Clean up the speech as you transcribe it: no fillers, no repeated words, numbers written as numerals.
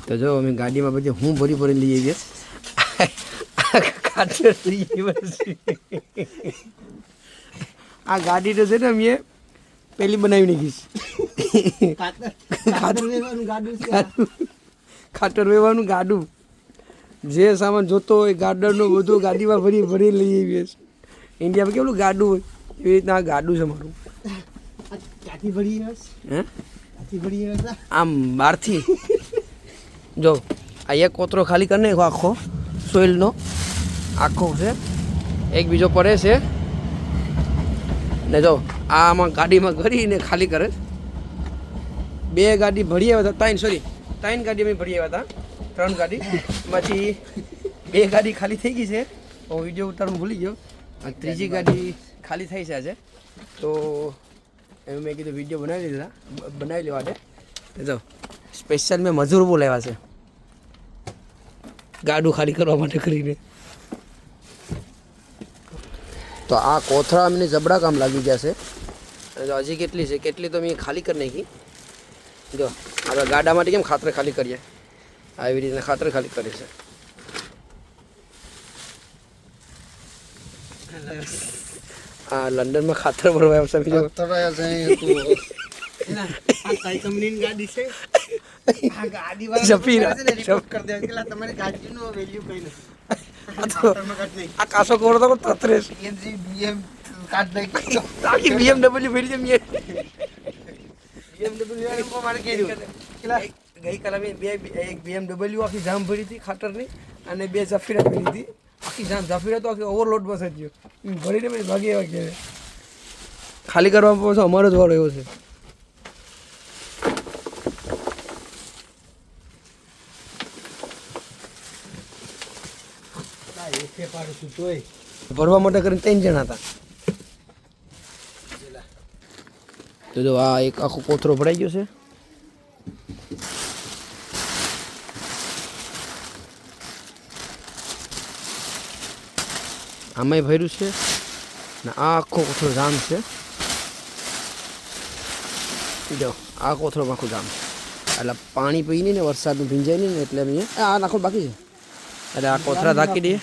તો જો અમે ગાડીમાં બધી હું ભરી લઈ ગયા ખાતર લઈ ગયા. આ ગાડી તો છે ને અમે પેલી બનાવી નાખીશ. ખાતર વેવાનું ગાડું, જે સામાન જોતો હોય ગાર્ડનનું બધું ગાડીમાં ભરી લઈ આવીએ. ઇન્ડિયામાં કેવું ગાડું હોય એવી રીતના આ ગાડું છે મારું. આમ બહારથી જો આ એક કોતરો ખાલી કરી નાખો આખો સોઇલનો આખો છે, એક બીજો પડે છે ને જો આમાં ગાડીમાં કરીને ખાલી કરે. 2 ગાડી ભરી આવ્યા હતા, 3 ગાડી અમે ભરી આવ્યા હતા, 3 ગાડી એમાંથી 2 ગાડી ખાલી થઈ ગઈ છે. હું વિડીયો ઉતારવાનું ભૂલી ગયો. ત્રીજી ગાડી ખાલી થઈ છે આજે, તો એમ મેં કીધું વિડીયો બનાવી લેવા દે. જો સ્પેશિયલ મેં મજૂર બોલાવ્યા છે ગાડું ખાલી કરવા માટે કરીને. તો આ કોથળા અમને જબડા કામ લાગી ગયા છે. અને હજી કેટલી તો મેં ખાલી કરી નાખી. જો આપણે ગાડા માટે કેમ ખાતર ખાલી કરીએ, આવી રીતના ખાતર ખાલી કરીએ છે. હા, લંડનમાં ખાતર ભરવા આવશે. આ કાસો કોર તો 33 BMW ભરી છે. ગઈકાલે મેં એક BMW આખી જામ ભરી હતી ખાતરની, અને 2 ઝફીરા ભરી હતી. આખી જામ ઝફીરા તો આખી ઓવરલોડ બસ જ ગયો ભરીને પછી ભાગી એવા કે ખાલી કરવા પડશે. અમારો જ વાળો એવો છે. ભરવા માટે કરીને 3 જણા હતા. તો જો આ એક આખો કોથરો ભરાઈ ગયો છે. આમાંય ભર્યું છે ને આ આખો કોથરો જામ છે. જો આ કોથરો આખું જામ છે, એટલે પાણી પીને ને વરસાદનું ભીંજાય નહીં ને એટલે અમે આ નાખો બાકી છે. એટલે આ કોથરા ઢાંકી દઈએ.